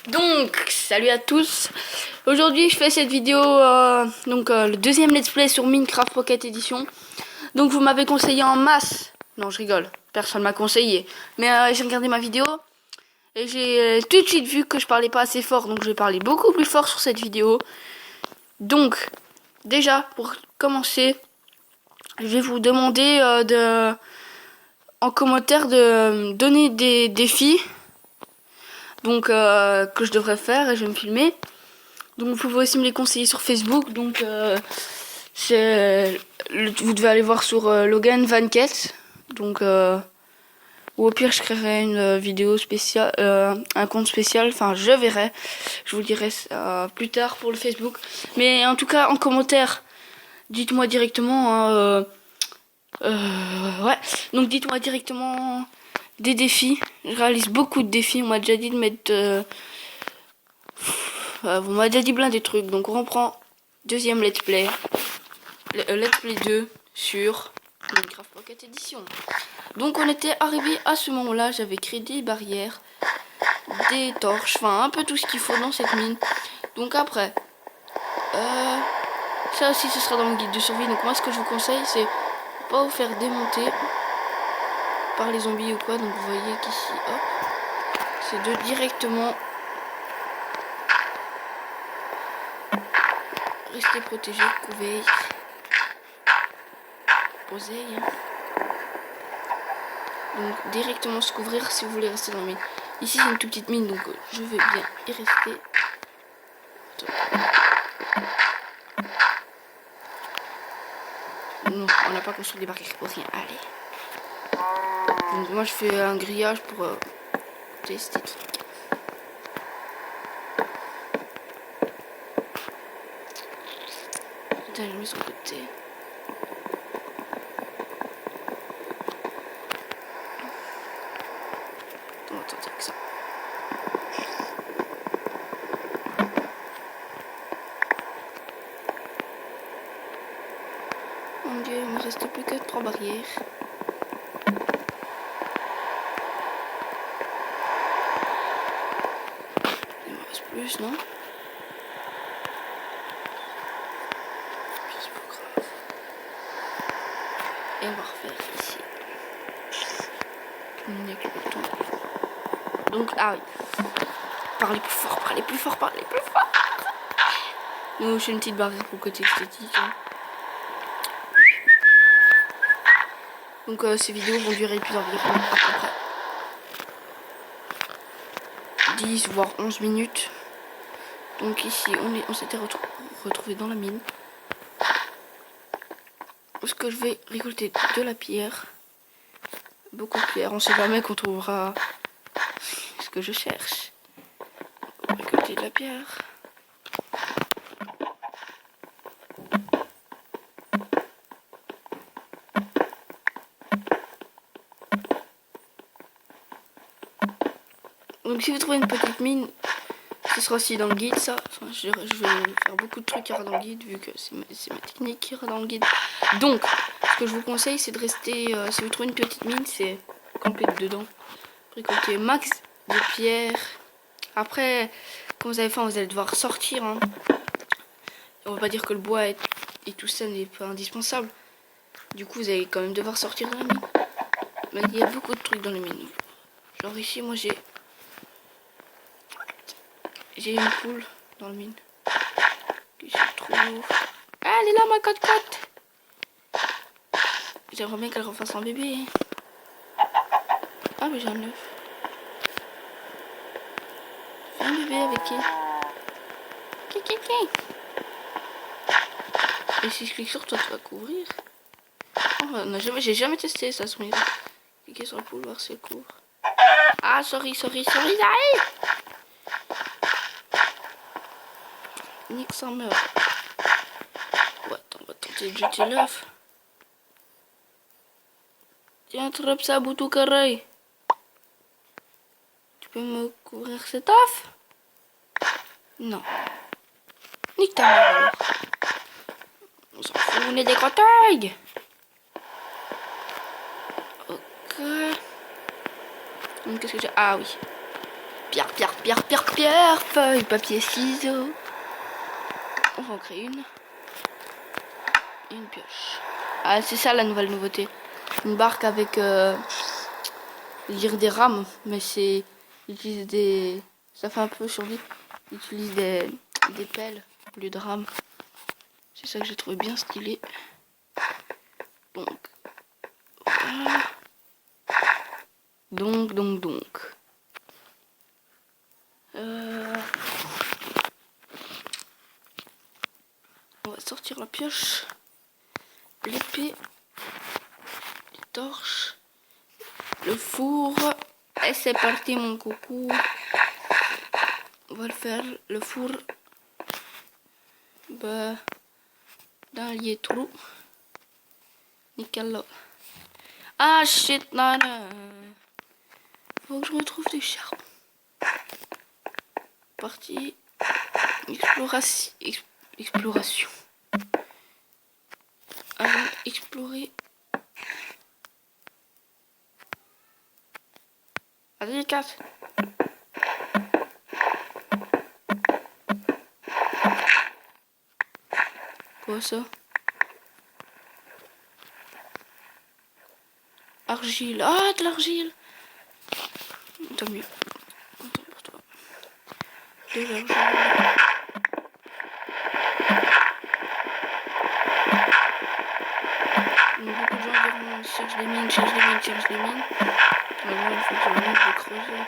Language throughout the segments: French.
Donc, salut à tous. Aujourd'hui, je fais cette vidéo, le deuxième let's play sur Minecraft Pocket Edition. Donc, vous m'avez conseillé en masse. Non, je rigole. Personne m'a conseillé. Mais j'ai regardé ma vidéo et j'ai tout de suite vu que je parlais pas assez fort. Donc, je vais parler beaucoup plus fort sur cette vidéo. Donc, déjà, pour commencer, je vais vous demander en commentaire de donner des défis. Donc que je devrais faire et je vais me filmer. Donc vous pouvez aussi me les conseiller sur Facebook. Donc vous devez aller voir sur Logan Vanquette. Donc ou au pire je créerai une vidéo spéciale, un compte spécial. Enfin je verrai. Je vous dirai ça plus tard pour le Facebook. Mais en tout cas en commentaire, dites-moi directement. Ouais. Donc dites-moi directement des défis. Je réalise beaucoup de défis. On m'a déjà dit de mettre. Vous m'avez déjà dit plein des trucs. Donc on reprend deuxième let's play. Let's play 2 sur Minecraft Pocket Edition. Donc on était arrivé à ce moment-là. J'avais créé des barrières, des torches, enfin un peu tout ce qu'il faut dans cette mine. Donc après, ça aussi ce sera dans mon guide de survie. Donc moi ce que je vous conseille c'est pas vous faire démonter par les zombies ou quoi. Donc vous voyez qu'ici, hop, c'est de directement rester protégé, couver, oseille. Donc directement se couvrir si vous voulez rester dans la mine. Ici c'est une toute petite mine donc je vais bien y rester. Non, on n'a pas construit des barrières pour rien. Allez. Donc moi je fais un grillage pour tester. Putain, j'ai mis sur le côté. Attends, que ça. Mon dieu, il me reste plus que 3 barrières. Il me reste plus, non? C'est pas grave. Et on va refaire ici. Avec le bouton. Donc, ah oui. Parlez plus fort, parlez plus fort, parlez plus fort. Nous, j'ai une petite barrière pour le côté esthétique. Hein. Donc, ces vidéos vont durer plus environ à peu près 10 voire 11 minutes. Donc ici, on s'était retrouvé dans la mine. Est-ce que je vais récolter de la pierre? Beaucoup de pierre. On sait jamais qu'on trouvera ce que je cherche. Récolter de la pierre. Donc si vous trouvez une petite mine, ce sera aussi dans le guide ça. Enfin, je vais faire beaucoup de trucs qui ira dans le guide vu que c'est ma technique qui ira dans le guide. Donc ce que je vous conseille c'est de rester, si vous trouvez une petite mine, c'est camper dedans. Récolter max de pierres. Après, quand vous avez faim, vous allez devoir sortir. Hein. On va pas dire que le bois et tout ça n'est pas indispensable. Du coup, vous allez quand même devoir sortir de la mine. Mais il y a beaucoup de trucs dans les mines. Genre ici, moi j'ai une poule dans la mine. Qui se trouve. Ah, elle est là, ma cote-cote. J'aimerais bien qu'elle refasse un bébé. Ah, mais j'ai un œuf. Fais un bébé avec qui? Et si je clique sur toi, tu vas couvrir. Oh, j'ai jamais testé ça sur mes. Cliquer sur le poule, voir si elle couvre. Ah, sorry, aïe! Nick s'en meurt. Ouais, attends, on va tenter de jeter l'œuf. Tiens, attrape ça, boutou carré. Tu peux me couvrir cet œuf? Non. Nique ta mère alors. On s'en fout, on est des cotailles. Ok. Donc qu'est-ce que j'ai? Ah oui. Pierre, feuille, papier, ciseaux. On va en créer une. Et une pioche. Ah, c'est ça la nouvelle nouveauté. Une barque avec dire des rames, mais c'est utilise des, ça fait un peu survie. Utilise des pelles au lieu de rames. C'est ça que j'ai trouvé bien stylé. Donc voilà. Donc. On va sortir la pioche, l'épée, les torches, le four. Et c'est parti mon coucou. On va le faire, le four. Bah, dans les trous. Nickel là. Ah shit, non. Faut que je retrouve du charbon. Partie exploration. Allons explorer. Allez, casse. Quoi ça? Argile. Ah, de l'argile. Tant mieux. Attends pour toi. De l'argile. Beaucoup de gens diront cherche des mines. Alors, il faut que je monte de creuser.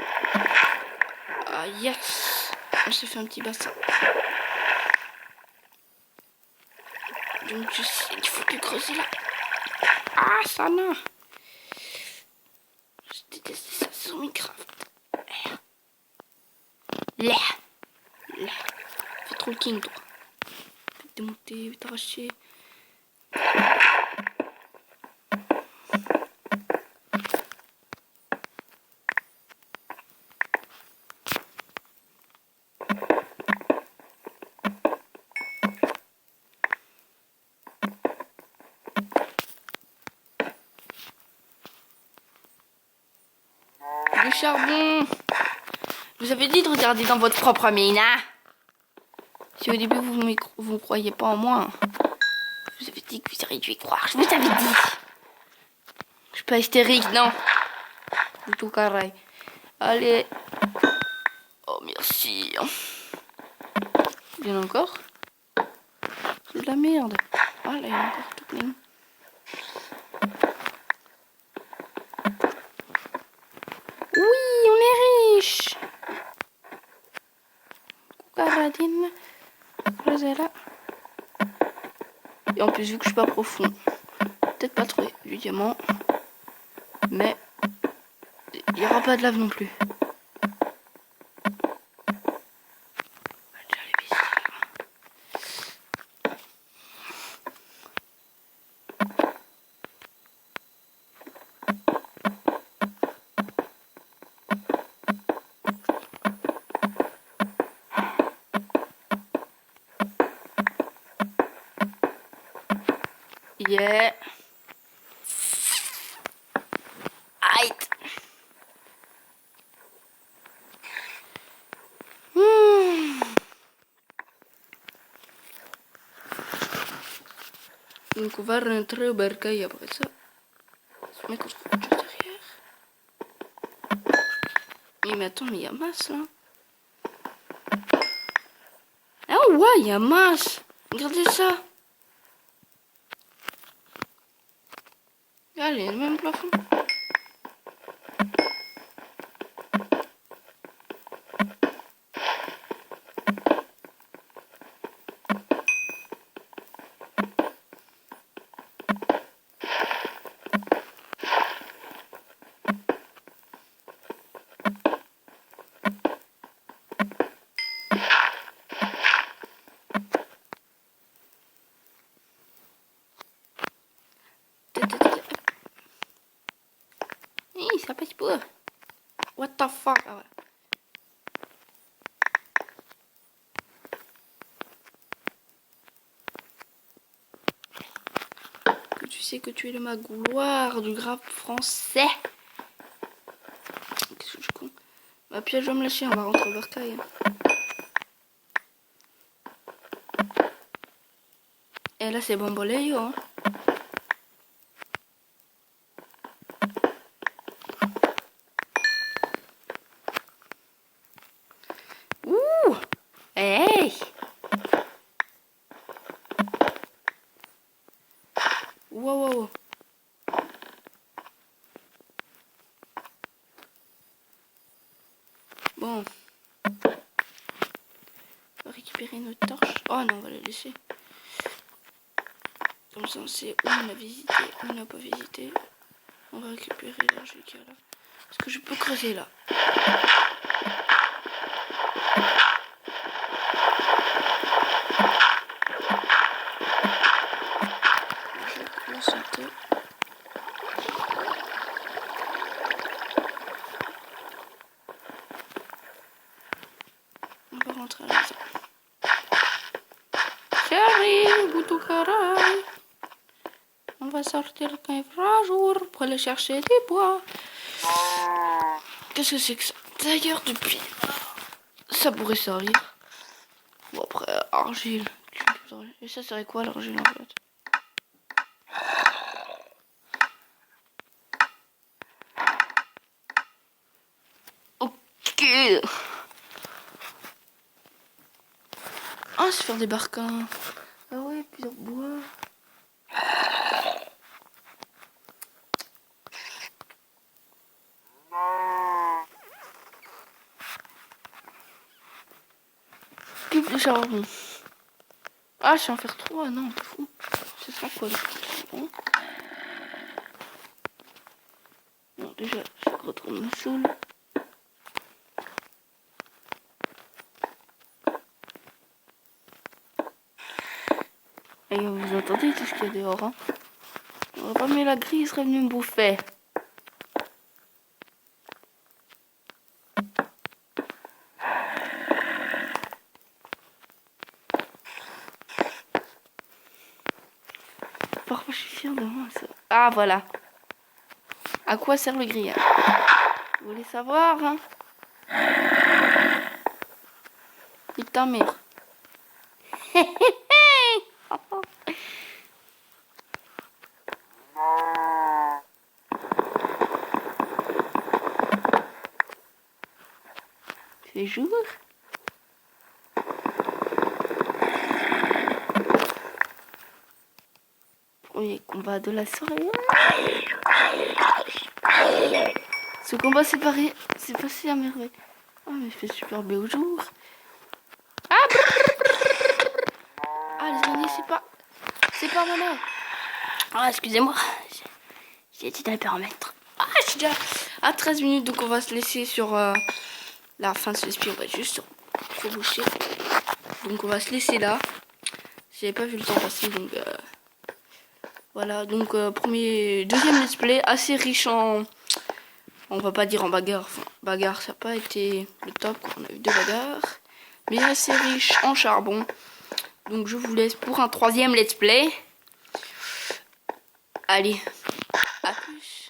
Ah, yes! On s'est fait un petit bassin. Donc, je sais qu'il faut que creuser là. Ah, ça non! Je déteste ça sur Minecraft. Là! Fais trop le king, toi. Vite démonter, vite arracher. Du charbon. Je vous avais dit de regarder dans votre propre mine, hein. Si au début vous ne croyez pas en moi, je vous avais dit que vous auriez dû y croire. Je vous avais dit. Je suis pas hystérique, non. Du tout carré. Allez. Oh merci. Bien encore. C'est de la merde. Ah là il y a encore tout plein. Oui, on est riche. Cucaradine. Creusez là. Et en plus, vu que je suis pas profond, peut-être pas trouver du diamant. Mais il n'y aura pas de lave non plus. Yeah. Aïe. Donc on va rentrer au bercail après ça. Se met qu'on trouve autre chose derrière. Mais attends, mais il y a masse là. Ah ouais, il y a masse. Regardez ça. Allez, le même plafond. Siapa sih bu? What the fuck? Ah, voilà. Que tu sais que tu es le magouloir du grave français. Qu'est-ce que je con? Ah, puis elle va me lâcher, on va rentrer au bercail. Et là c'est Bamboleyo. Hein. Ouh. Hey. Wow, wow, wow. Bon. On va récupérer notre torche. Oh non, on va la laisser. Comme ça, on sait où on a visité, où on n'a pas visité. On va récupérer l'argile qu'il y a là. Est-ce que je peux creuser là? Je vais sauter. On va rentrer à la maison. Chérie, Boutou Caraï. On va sortir quand il fera jour pour aller chercher des bois. Qu'est-ce que c'est que ça? D'ailleurs, depuis... Ça pourrait servir. Bon, après, argile. Et ça serait quoi l'argile en fait? Ok. Ah, c'est faire des barquins. Ah ouais, plusieurs bois. Cube de charbon. Ah, je vais en faire 3, non, fou. Ce sera quoi le charbon? Bon, déjà, je retourne me saoule. Et vous entendez tout ce qu'il y a dehors, hein? On va pas mettre la grille, il serait venu me bouffer. Parfois, je suis fière de moi, ça. Ah, voilà. À quoi sert le grillage? Vous voulez savoir, hein? Nique ta mère. C'est jour. Premier combat de la soirée. Ce combat c'est passé à merveille. Oh mais il fait super beau jour. Ah, ah les araignées c'est pas mon œil. Ah excusez-moi. J'ai dit d'aller paramètre. Ah je suis déjà à 13 minutes donc on va se laisser sur la fin de ce speed. On va juste se boucher. Donc on va se laisser là. J'avais pas vu le temps passer donc voilà donc deuxième let's play assez riche en... On va pas dire en bagarre, enfin, bagarre ça n'a pas été le top, on a eu 2 bagarres, mais assez riche en charbon. Donc je vous laisse pour un 3e let's play. Allez, à plus.